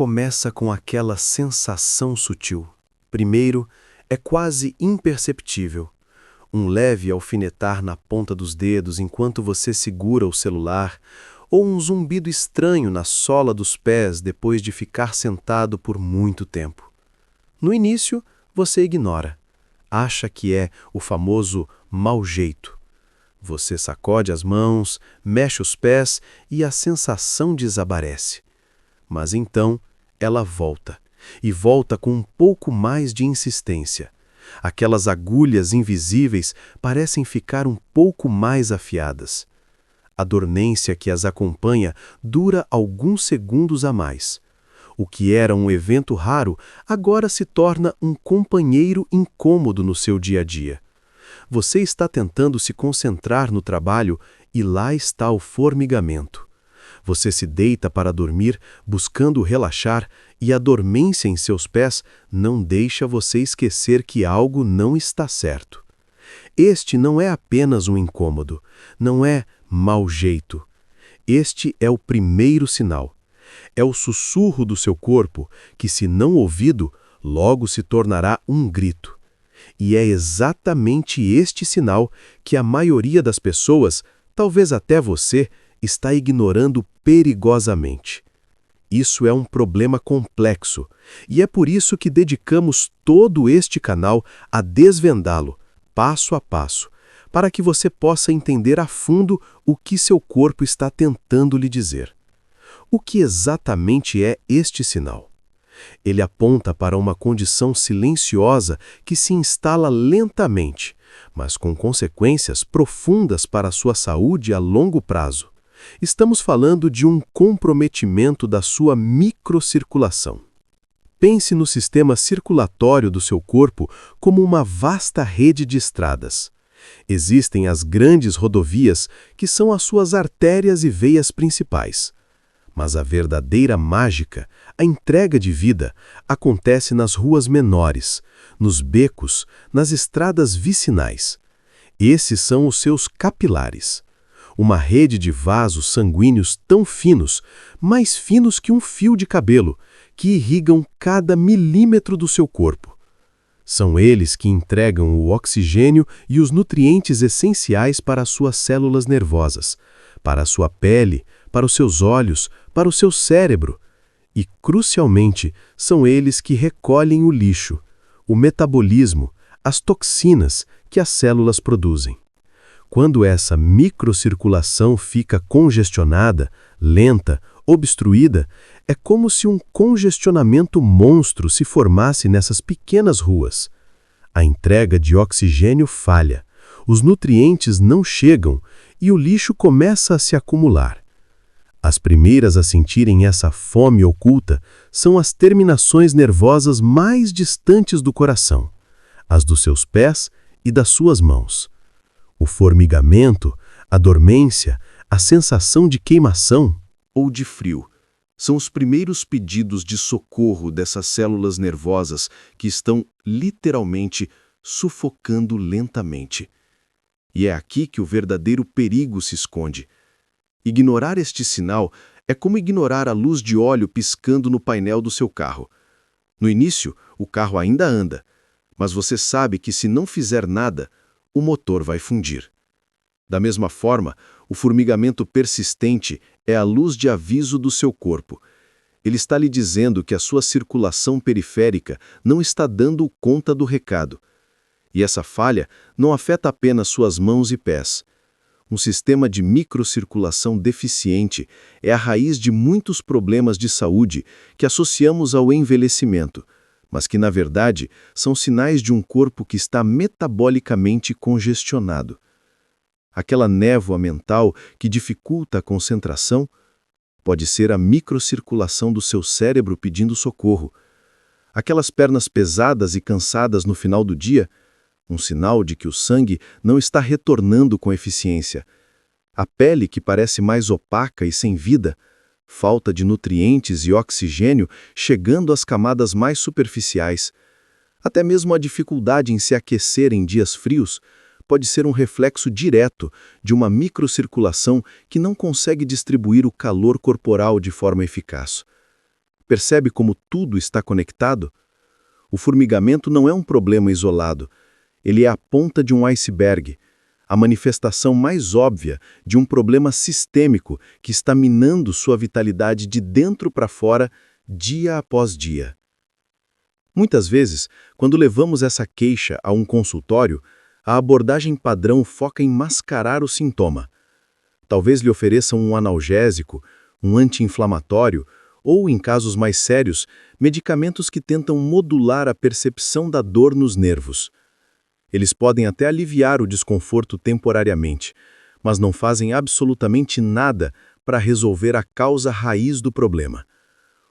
começa com aquela sensação sutil. Primeiro, é quase imperceptível. Um leve alfinetar na ponta dos dedos enquanto você segura o celular, ou um zumbido estranho na sola dos pés depois de ficar sentado por muito tempo. No início, você ignora. Acha que é o famoso mau jeito. Você sacode as mãos, mexe os pés e a sensação desaparece. Mas então, ela volta, e volta com um pouco mais de insistência. Aquelas agulhas invisíveis parecem ficar um pouco mais afiadas. A dormência que as acompanha dura alguns segundos a mais. O que era um evento raro, agora se torna um companheiro incômodo no seu dia a dia. Você está tentando se concentrar no trabalho e lá está o formigamento. Você se deita para dormir, buscando relaxar, e a dormência em seus pés não deixa você esquecer que algo não está certo. Este não é apenas um incômodo, não é mau jeito. Este é o primeiro sinal. É o sussurro do seu corpo que, se não ouvido, logo se tornará um grito. E é exatamente este sinal que a maioria das pessoas, talvez até você, está ignorando perigosamente. Isso é um problema complexo, e é por isso que dedicamos todo este canal a desvendá-lo, passo a passo, para que você possa entender a fundo o que seu corpo está tentando lhe dizer. O que exatamente é este sinal? Ele aponta para uma condição silenciosa que se instala lentamente, mas com consequências profundas para a sua saúde a longo prazo. Estamos falando de um comprometimento da sua microcirculação. Pense no sistema circulatório do seu corpo como uma vasta rede de estradas. Existem as grandes rodovias, que são as suas artérias e veias principais. Mas a verdadeira mágica, a entrega de vida, acontece nas ruas menores, nos becos, nas estradas vicinais. Esses são os seus capilares. Uma rede de vasos sanguíneos tão finos, mais finos que um fio de cabelo, que irrigam cada milímetro do seu corpo. São eles que entregam o oxigênio e os nutrientes essenciais para as suas células nervosas, para a sua pele, para os seus olhos, para o seu cérebro. E, crucialmente, são eles que recolhem o lixo, o metabolismo, as toxinas que as células produzem. Quando essa microcirculação fica congestionada, lenta, obstruída, é como se um congestionamento monstro se formasse nessas pequenas ruas. A entrega de oxigênio falha, os nutrientes não chegam e o lixo começa a se acumular. As primeiras a sentirem essa fome oculta são as terminações nervosas mais distantes do coração, as dos seus pés e das suas mãos. O formigamento, a dormência, a sensação de queimação ou de frio são os primeiros pedidos de socorro dessas células nervosas que estão literalmente sufocando lentamente. E é aqui que o verdadeiro perigo se esconde. Ignorar este sinal é como ignorar a luz de óleo piscando no painel do seu carro. No início, o carro ainda anda, mas você sabe que se não fizer nada, o motor vai fundir. Da mesma forma, o formigamento persistente é a luz de aviso do seu corpo. Ele está lhe dizendo que a sua circulação periférica não está dando conta do recado. E essa falha não afeta apenas suas mãos e pés. Um sistema de microcirculação deficiente é a raiz de muitos problemas de saúde que associamos ao envelhecimento, mas que, na verdade, são sinais de um corpo que está metabolicamente congestionado. Aquela névoa mental que dificulta a concentração pode ser a microcirculação do seu cérebro pedindo socorro. Aquelas pernas pesadas e cansadas no final do dia, um sinal de que o sangue não está retornando com eficiência. A pele que parece mais opaca e sem vida, falta de nutrientes e oxigênio chegando às camadas mais superficiais. Até mesmo a dificuldade em se aquecer em dias frios pode ser um reflexo direto de uma microcirculação que não consegue distribuir o calor corporal de forma eficaz. Percebe como tudo está conectado? O formigamento não é um problema isolado. Ele é a ponta de um iceberg, a manifestação mais óbvia de um problema sistêmico que está minando sua vitalidade de dentro para fora, dia após dia. Muitas vezes, quando levamos essa queixa a um consultório, a abordagem padrão foca em mascarar o sintoma. Talvez lhe ofereçam um analgésico, um anti-inflamatório ou, em casos mais sérios, medicamentos que tentam modular a percepção da dor nos nervos. Eles podem até aliviar o desconforto temporariamente, mas não fazem absolutamente nada para resolver a causa raiz do problema: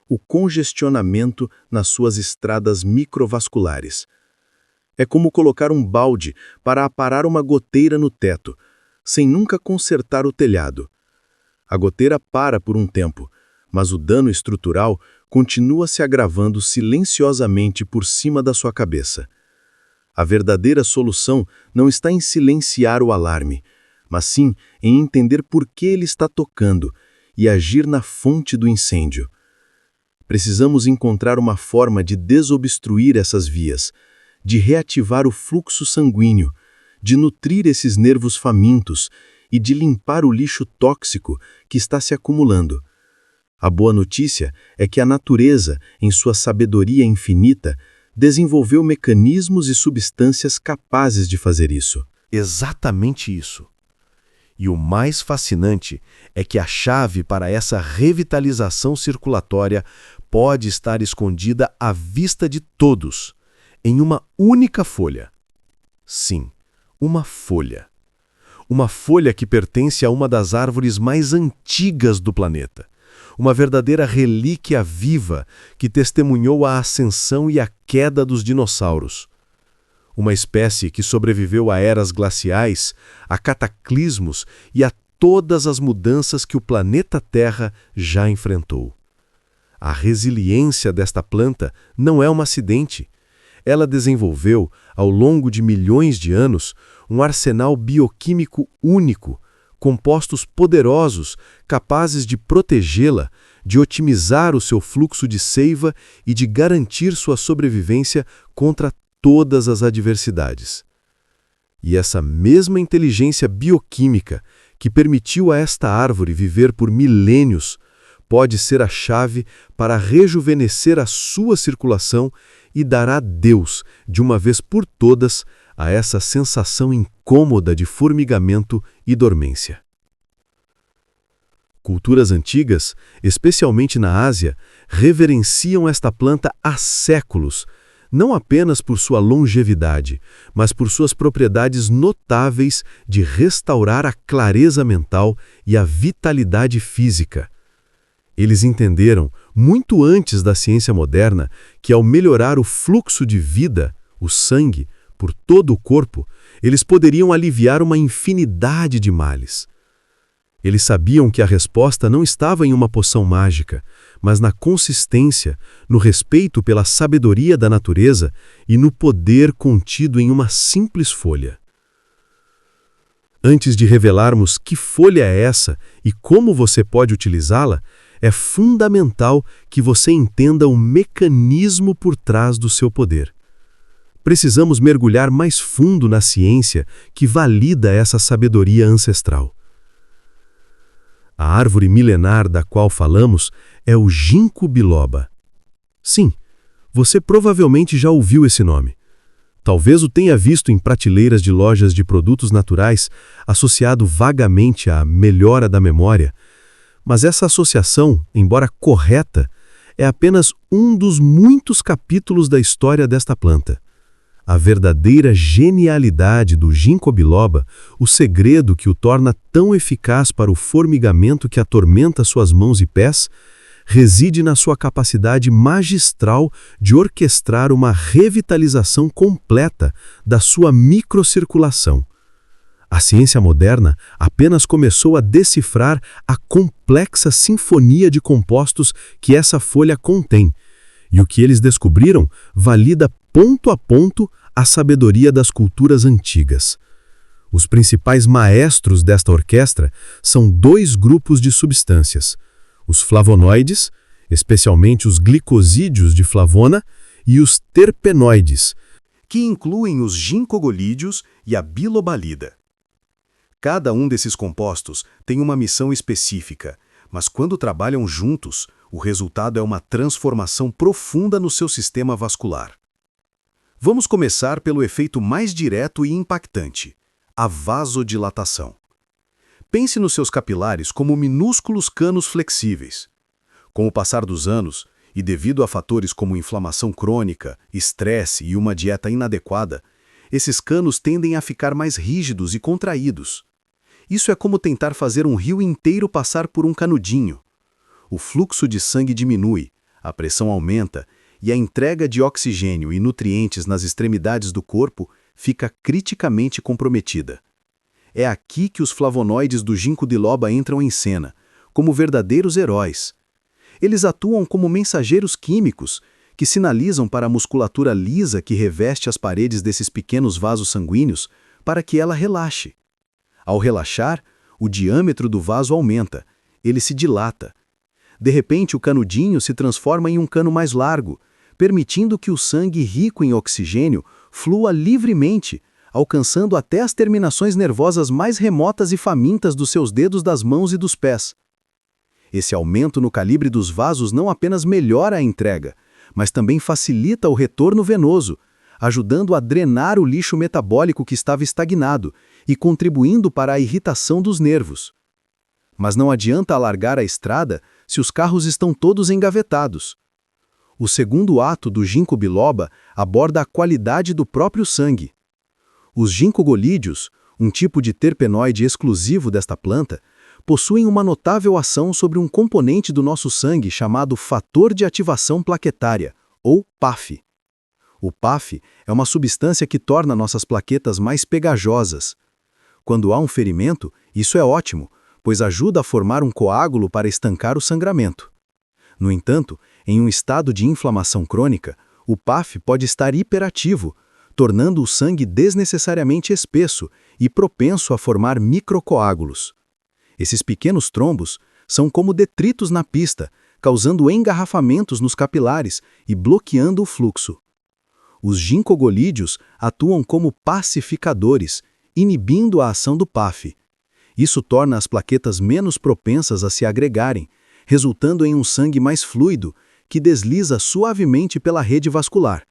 o congestionamento nas suas estradas microvasculares. É como colocar um balde para aparar uma goteira no teto, sem nunca consertar o telhado. A goteira para por um tempo, mas o dano estrutural continua se agravando silenciosamente por cima da sua cabeça. A verdadeira solução não está em silenciar o alarme, mas sim em entender por que ele está tocando e agir na fonte do incêndio. Precisamos encontrar uma forma de desobstruir essas vias, de reativar o fluxo sanguíneo, de nutrir esses nervos famintos e de limpar o lixo tóxico que está se acumulando. A boa notícia é que a natureza, em sua sabedoria infinita, desenvolveu mecanismos e substâncias capazes de fazer isso. Exatamente isso. E o mais fascinante é que a chave para essa revitalização circulatória pode estar escondida à vista de todos, em uma única folha. Sim, uma folha. Uma folha que pertence a uma das árvores mais antigas do planeta. Uma verdadeira relíquia viva que testemunhou a ascensão e a queda dos dinossauros. Uma espécie que sobreviveu a eras glaciais, a cataclismos e a todas as mudanças que o planeta Terra já enfrentou. A resiliência desta planta não é um acidente. Ela desenvolveu, ao longo de milhões de anos, um arsenal bioquímico único, compostos poderosos, capazes de protegê-la, de otimizar o seu fluxo de seiva e de garantir sua sobrevivência contra todas as adversidades. E essa mesma inteligência bioquímica que permitiu a esta árvore viver por milênios pode ser a chave para rejuvenescer a sua circulação e dar adeus, de uma vez por todas, a essa sensação incômoda de formigamento e dormência. Culturas antigas, especialmente na Ásia, reverenciam esta planta há séculos, não apenas por sua longevidade, mas por suas propriedades notáveis de restaurar a clareza mental e a vitalidade física. Eles entenderam, muito antes da ciência moderna, que ao melhorar o fluxo de vida, o sangue, por todo o corpo, eles poderiam aliviar uma infinidade de males. Eles sabiam que a resposta não estava em uma poção mágica, mas na consistência, no respeito pela sabedoria da natureza e no poder contido em uma simples folha. Antes de revelarmos que folha é essa e como você pode utilizá-la, é fundamental que você entenda o mecanismo por trás do seu poder. Precisamos mergulhar mais fundo na ciência que valida essa sabedoria ancestral. A árvore milenar da qual falamos é o ginkgo biloba. Sim, você provavelmente já ouviu esse nome. Talvez o tenha visto em prateleiras de lojas de produtos naturais, associado vagamente à melhora da memória, mas essa associação, embora correta, é apenas um dos muitos capítulos da história desta planta. A verdadeira genialidade do ginkgo biloba, o segredo que o torna tão eficaz para o formigamento que atormenta suas mãos e pés, reside na sua capacidade magistral de orquestrar uma revitalização completa da sua microcirculação. A ciência moderna apenas começou a decifrar a complexa sinfonia de compostos que essa folha contém, e o que eles descobriram valida ponto a ponto a sabedoria das culturas antigas. Os principais maestros desta orquestra são dois grupos de substâncias, os flavonoides especialmente os glicosídeos de flavona e os terpenoides, que incluem os ginkgolídeos e a bilobalida. Cada um desses compostos tem uma missão específica, mas quando trabalham juntos, o resultado é uma transformação profunda no seu sistema vascular. Vamos começar pelo efeito mais direto e impactante, a vasodilatação. Pense nos seus capilares como minúsculos canos flexíveis. Com o passar dos anos, e devido a fatores como inflamação crônica, estresse e uma dieta inadequada, esses canos tendem a ficar mais rígidos e contraídos. Isso é como tentar fazer um rio inteiro passar por um canudinho. O fluxo de sangue diminui, a pressão aumenta e a entrega de oxigênio e nutrientes nas extremidades do corpo fica criticamente comprometida. É aqui que os flavonoides do ginkgo biloba entram em cena, como verdadeiros heróis. Eles atuam como mensageiros químicos que sinalizam para a musculatura lisa que reveste as paredes desses pequenos vasos sanguíneos para que ela relaxe. Ao relaxar, o diâmetro do vaso aumenta, ele se dilata. De repente, o canudinho se transforma em um cano mais largo, permitindo que o sangue rico em oxigênio flua livremente, alcançando até as terminações nervosas mais remotas e famintas dos seus dedos das mãos e dos pés. Esse aumento no calibre dos vasos não apenas melhora a entrega, mas também facilita o retorno venoso, ajudando a drenar o lixo metabólico que estava estagnado e contribuindo para a irritação dos nervos. Mas não adianta alargar a estrada se os carros estão todos engavetados. O segundo ato do ginkgo biloba aborda a qualidade do próprio sangue. Os ginkgolídeos, um tipo de terpenoide exclusivo desta planta, possuem uma notável ação sobre um componente do nosso sangue chamado fator de ativação plaquetária, ou PAF. O PAF é uma substância que torna nossas plaquetas mais pegajosas. Quando há um ferimento, isso é ótimo, pois ajuda a formar um coágulo para estancar o sangramento. No entanto, em um estado de inflamação crônica, o PAF pode estar hiperativo, tornando o sangue desnecessariamente espesso e propenso a formar microcoágulos. Esses pequenos trombos são como detritos na pista, causando engarrafamentos nos capilares e bloqueando o fluxo. Os ginkgolídeos atuam como pacificadores, inibindo a ação do PAF. Isso torna as plaquetas menos propensas a se agregarem, resultando em um sangue mais fluido, que desliza suavemente pela rede vascular.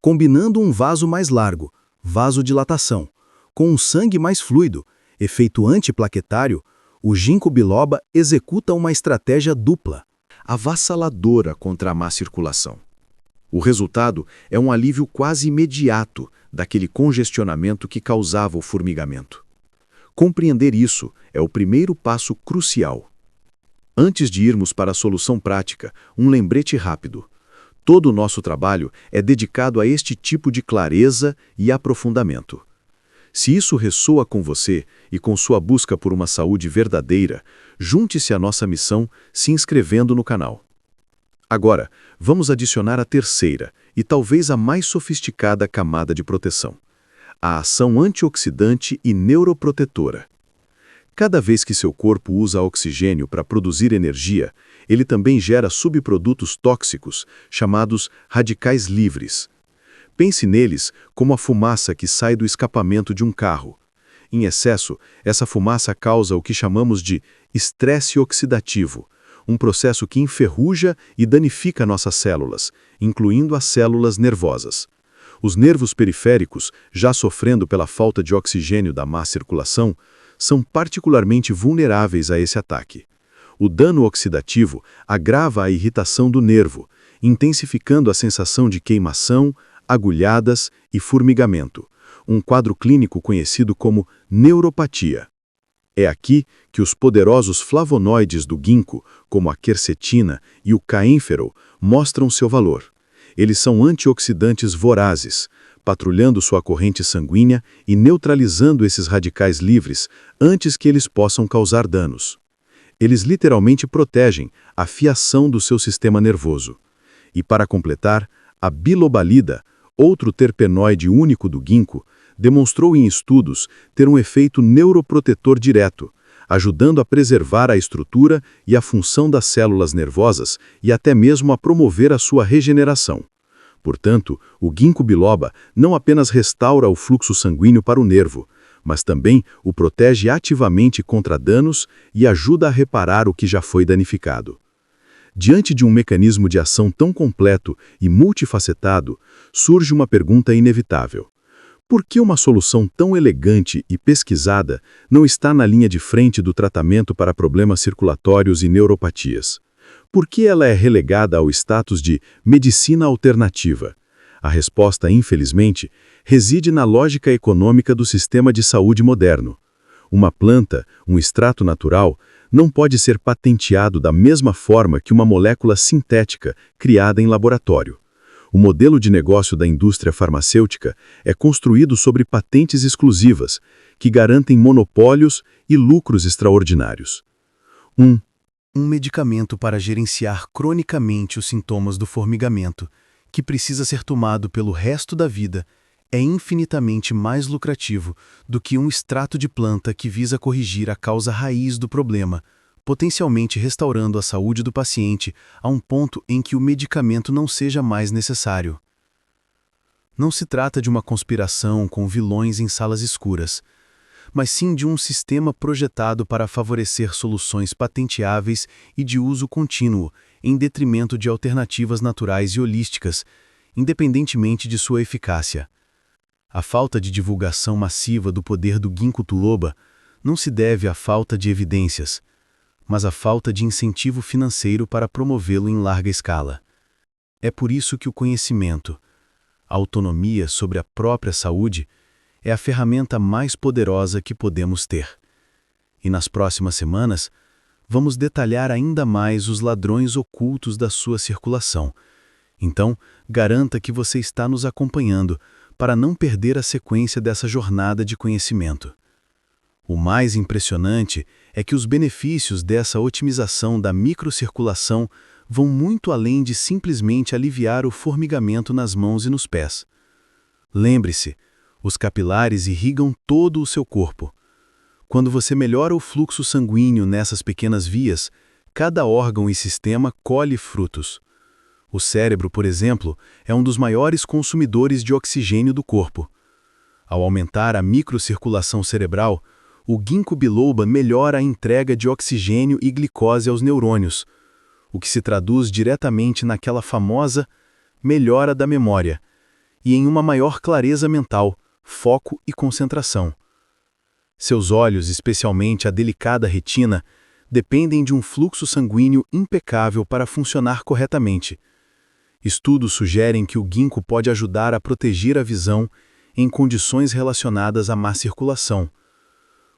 Combinando um vaso mais largo, vasodilatação, com um sangue mais fluido, efeito antiplaquetário, o ginkgo biloba executa uma estratégia dupla, avassaladora contra a má circulação. O resultado é um alívio quase imediato daquele congestionamento que causava o formigamento. Compreender isso é o primeiro passo crucial. Antes de irmos para a solução prática, um lembrete rápido. Todo o nosso trabalho é dedicado a este tipo de clareza e aprofundamento. Se isso ressoa com você e com sua busca por uma saúde verdadeira, junte-se à nossa missão se inscrevendo no canal. Agora, vamos adicionar a terceira e talvez a mais sofisticada camada de proteção: a ação antioxidante e neuroprotetora. Cada vez que seu corpo usa oxigênio para produzir energia, ele também gera subprodutos tóxicos, chamados radicais livres. Pense neles como a fumaça que sai do escapamento de um carro. Em excesso, essa fumaça causa o que chamamos de estresse oxidativo, um processo que enferruja e danifica nossas células, incluindo as células nervosas. Os nervos periféricos, já sofrendo pela falta de oxigênio da má circulação, são particularmente vulneráveis a esse ataque. O dano oxidativo agrava a irritação do nervo, intensificando a sensação de queimação, agulhadas e formigamento, um quadro clínico conhecido como neuropatia. É aqui que os poderosos flavonoides do ginkgo, como a quercetina e o caênfero, mostram seu valor. Eles são antioxidantes vorazes, patrulhando sua corrente sanguínea e neutralizando esses radicais livres antes que eles possam causar danos. Eles literalmente protegem a fiação do seu sistema nervoso. E para completar, a bilobalida, outro terpenoide único do ginkgo, demonstrou em estudos ter um efeito neuroprotetor direto, ajudando a preservar a estrutura e a função das células nervosas e até mesmo a promover a sua regeneração. Portanto, o ginkgo biloba não apenas restaura o fluxo sanguíneo para o nervo, mas também o protege ativamente contra danos e ajuda a reparar o que já foi danificado. Diante de um mecanismo de ação tão completo e multifacetado, surge uma pergunta inevitável. Por que uma solução tão elegante e pesquisada não está na linha de frente do tratamento para problemas circulatórios e neuropatias? Por que ela é relegada ao status de medicina alternativa? A resposta, infelizmente, reside na lógica econômica do sistema de saúde moderno. Uma planta, um extrato natural, não pode ser patenteado da mesma forma que uma molécula sintética criada em laboratório. O modelo de negócio da indústria farmacêutica é construído sobre patentes exclusivas, que garantem monopólios e lucros extraordinários. Um medicamento para gerenciar cronicamente os sintomas do formigamento, que precisa ser tomado pelo resto da vida, é infinitamente mais lucrativo do que um extrato de planta que visa corrigir a causa raiz do problema, potencialmente restaurando a saúde do paciente a um ponto em que o medicamento não seja mais necessário. Não se trata de uma conspiração com vilões em salas escuras, mas sim de um sistema projetado para favorecer soluções patenteáveis e de uso contínuo, em detrimento de alternativas naturais e holísticas, independentemente de sua eficácia. A falta de divulgação massiva do poder do ginkgo biloba não se deve à falta de evidências, mas à falta de incentivo financeiro para promovê-lo em larga escala. É por isso que o conhecimento, a autonomia sobre a própria saúde, é a ferramenta mais poderosa que podemos ter. E nas próximas semanas, vamos detalhar ainda mais os ladrões ocultos da sua circulação. Então, garanta que você está nos acompanhando para não perder a sequência dessa jornada de conhecimento. O mais impressionante é que os benefícios dessa otimização da microcirculação vão muito além de simplesmente aliviar o formigamento nas mãos e nos pés. Lembre-se, os capilares irrigam todo o seu corpo. Quando você melhora o fluxo sanguíneo nessas pequenas vias, cada órgão e sistema colhe frutos. O cérebro, por exemplo, é um dos maiores consumidores de oxigênio do corpo. Ao aumentar a microcirculação cerebral, o ginkgo biloba melhora a entrega de oxigênio e glicose aos neurônios, o que se traduz diretamente naquela famosa melhora da memória e em uma maior clareza mental, foco e concentração. Seus olhos, especialmente a delicada retina, dependem de um fluxo sanguíneo impecável para funcionar corretamente. Estudos sugerem que o ginkgo pode ajudar a proteger a visão em condições relacionadas à má circulação.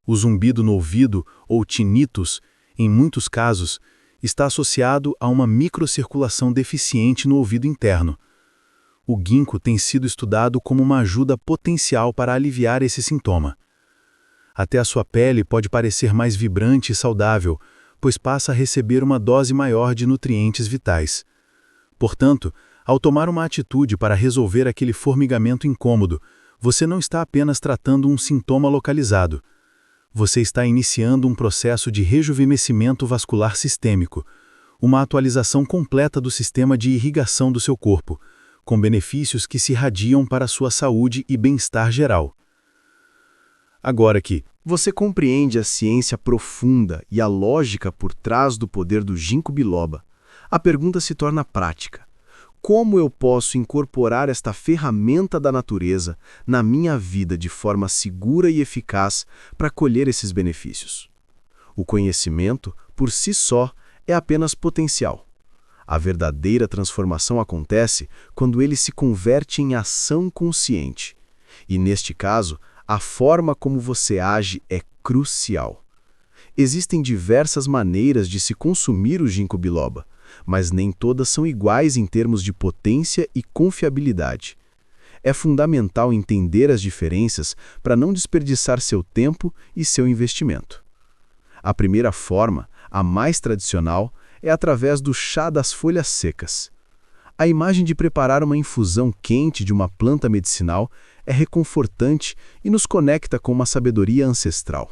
O zumbido no ouvido, ou tinnitus, em muitos casos, está associado a uma microcirculação deficiente no ouvido interno. O ginkgo tem sido estudado como uma ajuda potencial para aliviar esse sintoma. Até a sua pele pode parecer mais vibrante e saudável, pois passa a receber uma dose maior de nutrientes vitais. Portanto, ao tomar uma atitude para resolver aquele formigamento incômodo, você não está apenas tratando um sintoma localizado. Você está iniciando um processo de rejuvenescimento vascular sistêmico, uma atualização completa do sistema de irrigação do seu corpo, com benefícios que se irradiam para a sua saúde e bem-estar geral. Agora que você compreende a ciência profunda e a lógica por trás do poder do ginkgo biloba, a pergunta se torna prática. Como eu posso incorporar esta ferramenta da natureza na minha vida de forma segura e eficaz para colher esses benefícios? O conhecimento, por si só, é apenas potencial. A verdadeira transformação acontece quando ele se converte em ação consciente. E, neste caso, a forma como você age é crucial. Existem diversas maneiras de se consumir o ginkgo biloba, mas nem todas são iguais em termos de potência e confiabilidade. É fundamental entender as diferenças para não desperdiçar seu tempo e seu investimento. A primeira forma, a mais tradicional, é através do chá das folhas secas. A imagem de preparar uma infusão quente de uma planta medicinal é reconfortante e nos conecta com uma sabedoria ancestral.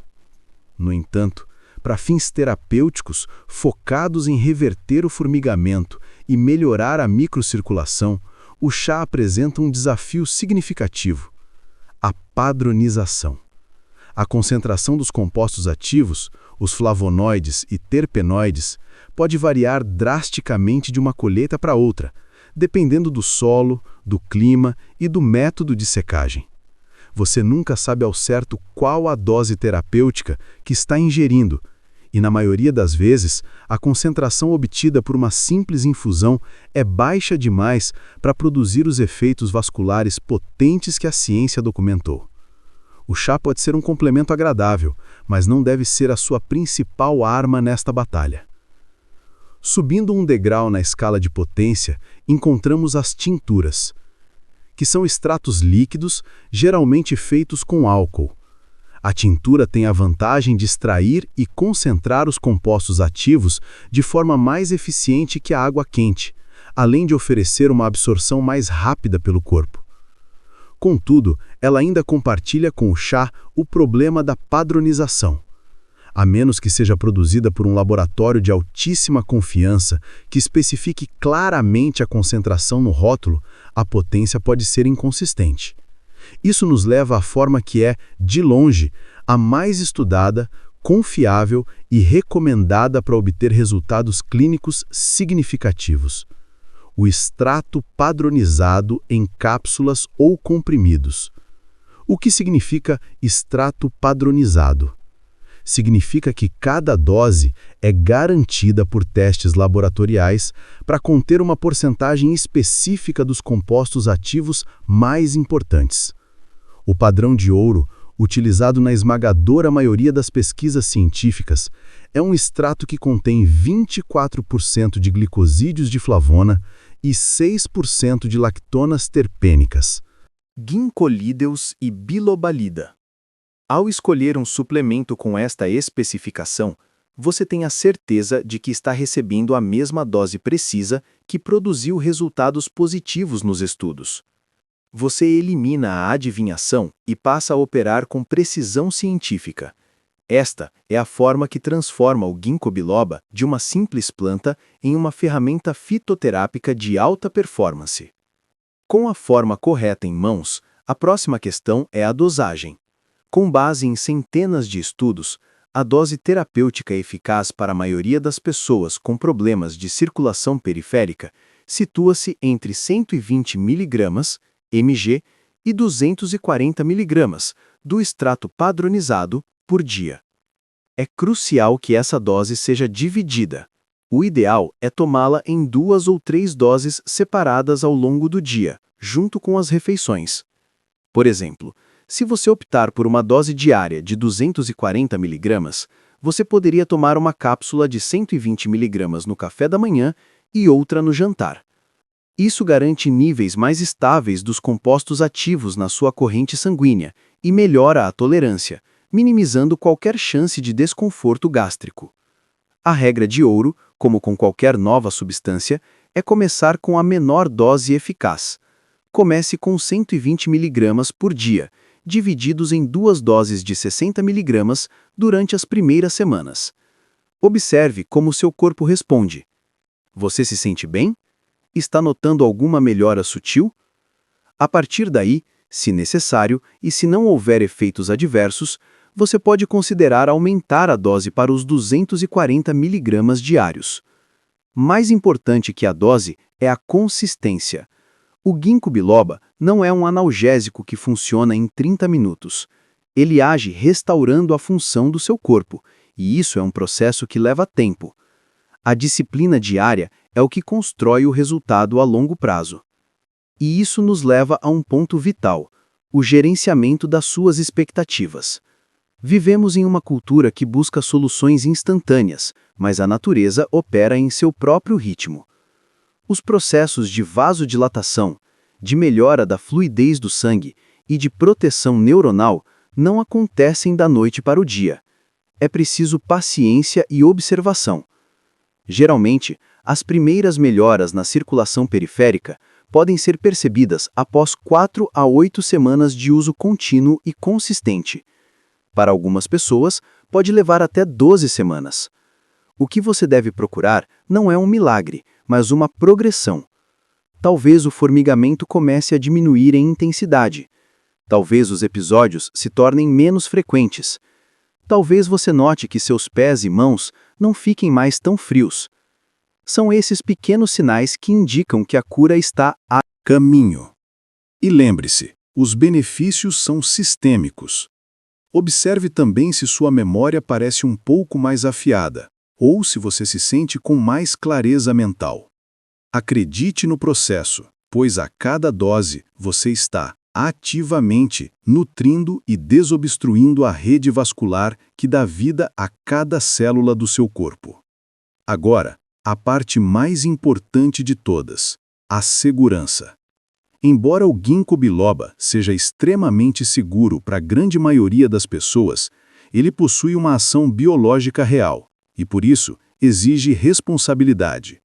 No entanto, Para fins terapêuticos, focados em reverter o formigamento e melhorar a microcirculação, o chá apresenta um desafio significativo: a padronização. A concentração dos compostos ativos, os flavonoides e terpenoides, pode variar drasticamente de uma colheita para outra, dependendo do solo, do clima e do método de secagem. Você nunca sabe ao certo qual a dose terapêutica que está ingerindo, e na maioria das vezes, a concentração obtida por uma simples infusão é baixa demais para produzir os efeitos vasculares potentes que a ciência documentou. O chá pode ser um complemento agradável, mas não deve ser a sua principal arma nesta batalha. Subindo um degrau na escala de potência, encontramos as tinturas, que são extratos líquidos, geralmente feitos com álcool. A tintura tem a vantagem de extrair e concentrar os compostos ativos de forma mais eficiente que a água quente, além de oferecer uma absorção mais rápida pelo corpo. Contudo, ela ainda compartilha com o chá o problema da padronização. A menos que seja produzida por um laboratório de altíssima confiança que especifique claramente a concentração no rótulo, a potência pode ser inconsistente. Isso nos leva à forma que é, de longe, a mais estudada, confiável e recomendada para obter resultados clínicos significativos: o extrato padronizado em cápsulas ou comprimidos. O que significa extrato padronizado? Significa que cada dose é garantida por testes laboratoriais para conter uma porcentagem específica dos compostos ativos mais importantes. O padrão de ouro, utilizado na esmagadora maioria das pesquisas científicas, é um extrato que contém 24% de glicosídeos de flavona e 6% de lactonas terpênicas. Ginkgolídeos e bilobalida. Ao escolher um suplemento com esta especificação, você tem a certeza de que está recebendo a mesma dose precisa que produziu resultados positivos nos estudos. Você elimina a adivinhação e passa a operar com precisão científica. Esta é a forma que transforma o ginkgo biloba de uma simples planta em uma ferramenta fitoterápica de alta performance. Com a forma correta em mãos, a próxima questão é a dosagem. Com base em centenas de estudos, a dose terapêutica eficaz para a maioria das pessoas com problemas de circulação periférica situa-se entre 120 mg, mg, e 240 mg, do extrato padronizado, por dia. É crucial que essa dose seja dividida. O ideal é tomá-la em 2 ou 3 doses separadas ao longo do dia, junto com as refeições. Por exemplo, se você optar por uma dose diária de 240 mg, você poderia tomar uma cápsula de 120 mg no café da manhã e outra no jantar. Isso garante níveis mais estáveis dos compostos ativos na sua corrente sanguínea e melhora a tolerância, minimizando qualquer chance de desconforto gástrico. A regra de ouro, como com qualquer nova substância, é começar com a menor dose eficaz. Comece com 120 mg por dia, divididos em 2 doses de 60 mg durante as primeiras semanas. Observe como seu corpo responde. Você se sente bem? Está notando alguma melhora sutil? A partir daí, se necessário e se não houver efeitos adversos, você pode considerar aumentar a dose para os 240 mg diários. Mais importante que a dose é a consistência. O ginkgo biloba não é um analgésico que funciona em 30 minutos. Ele age restaurando a função do seu corpo, e isso é um processo que leva tempo. A disciplina diária é o que constrói o resultado a longo prazo. E isso nos leva a um ponto vital: o gerenciamento das suas expectativas. Vivemos em uma cultura que busca soluções instantâneas, mas a natureza opera em seu próprio ritmo. Os processos de vasodilatação, de melhora da fluidez do sangue e de proteção neuronal não acontecem da noite para o dia. É preciso paciência e observação. Geralmente, as primeiras melhoras na circulação periférica podem ser percebidas após 4 a 8 semanas de uso contínuo e consistente. Para algumas pessoas, pode levar até 12 semanas. O que você deve procurar não é um milagre, mas uma progressão. Talvez o formigamento comece a diminuir em intensidade. Talvez os episódios se tornem menos frequentes. Talvez você note que seus pés e mãos não fiquem mais tão frios. São esses pequenos sinais que indicam que a cura está a caminho. E lembre-se, os benefícios são sistêmicos. Observe também se sua memória parece um pouco mais afiada, ou se você se sente com mais clareza mental. Acredite no processo, pois a cada dose você está ativamente nutrindo e desobstruindo a rede vascular que dá vida a cada célula do seu corpo. Agora, a parte mais importante de todas, a segurança. Embora o ginkgo biloba seja extremamente seguro para a grande maioria das pessoas, ele possui uma ação biológica real e, por isso, exige responsabilidade.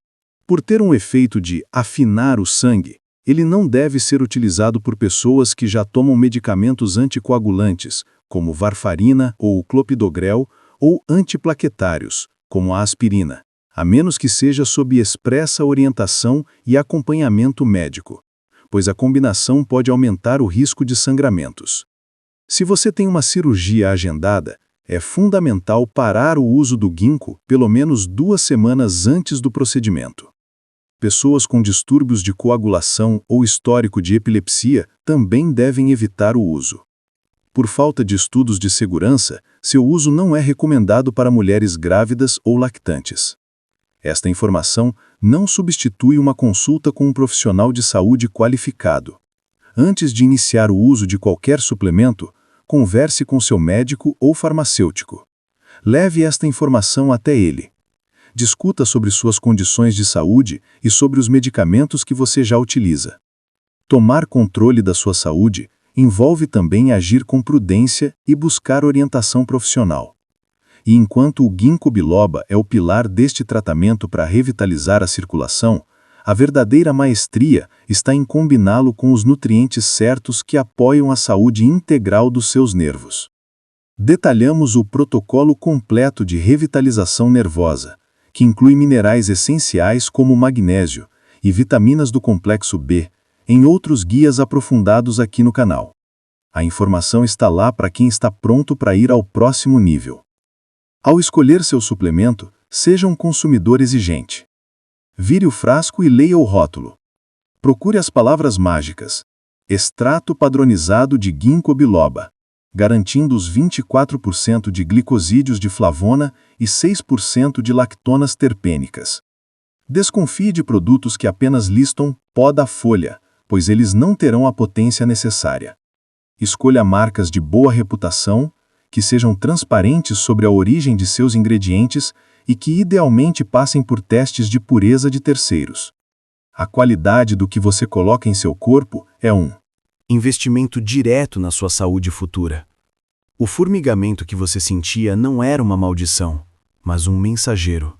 Por ter um efeito de afinar o sangue, ele não deve ser utilizado por pessoas que já tomam medicamentos anticoagulantes, como varfarina ou clopidogrel, ou antiplaquetários, como a aspirina, a menos que seja sob expressa orientação e acompanhamento médico, pois a combinação pode aumentar o risco de sangramentos. Se você tem uma cirurgia agendada, é fundamental parar o uso do ginkgo pelo menos 2 semanas antes do procedimento. Pessoas com distúrbios de coagulação ou histórico de epilepsia também devem evitar o uso. Por falta de estudos de segurança, seu uso não é recomendado para mulheres grávidas ou lactantes. Esta informação não substitui uma consulta com um profissional de saúde qualificado. Antes de iniciar o uso de qualquer suplemento, converse com seu médico ou farmacêutico. Leve esta informação até ele. Discuta sobre suas condições de saúde e sobre os medicamentos que você já utiliza. Tomar controle da sua saúde envolve também agir com prudência e buscar orientação profissional. E enquanto o ginkgo biloba é o pilar deste tratamento para revitalizar a circulação, a verdadeira maestria está em combiná-lo com os nutrientes certos que apoiam a saúde integral dos seus nervos. Detalhamos o protocolo completo de revitalização nervosa, que inclui minerais essenciais como magnésio e vitaminas do complexo B, em outros guias aprofundados aqui no canal. A informação está lá para quem está pronto para ir ao próximo nível. Ao escolher seu suplemento, seja um consumidor exigente. Vire o frasco e leia o rótulo. Procure as palavras mágicas. Extrato padronizado de ginkgo biloba, garantindo os 24% de glicosídeos de flavona e 6% de lactonas terpênicas. Desconfie de produtos que apenas listam pó da folha, pois eles não terão a potência necessária. Escolha marcas de boa reputação, que sejam transparentes sobre a origem de seus ingredientes e que idealmente passem por testes de pureza de terceiros. A qualidade do que você coloca em seu corpo é um investimento direto na sua saúde futura. O formigamento que você sentia não era uma maldição, mas um mensageiro.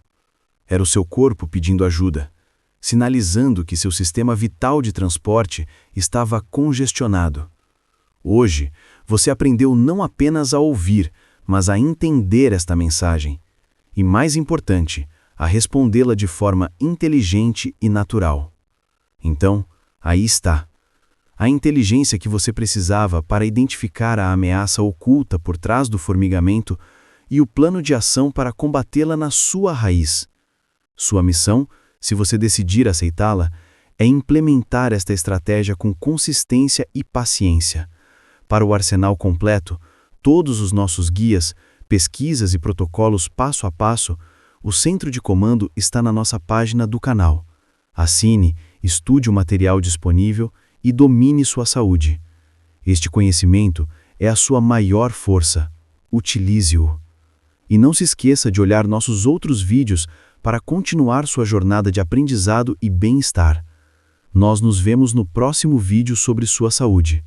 Era o seu corpo pedindo ajuda, sinalizando que seu sistema vital de transporte estava congestionado. Hoje, você aprendeu não apenas a ouvir, mas a entender esta mensagem. E mais importante, a respondê-la de forma inteligente e natural. Então, aí está. A inteligência que você precisava para identificar a ameaça oculta por trás do formigamento e o plano de ação para combatê-la na sua raiz. Sua missão, se você decidir aceitá-la, é implementar esta estratégia com consistência e paciência. Para o arsenal completo, todos os nossos guias, pesquisas e protocolos passo a passo, o centro de comando está na nossa página do canal. Assine, estude o material disponível e domine sua saúde. Este conhecimento é a sua maior força. Utilize-o. E não se esqueça de olhar nossos outros vídeos para continuar sua jornada de aprendizado e bem-estar. Nós nos vemos no próximo vídeo sobre sua saúde.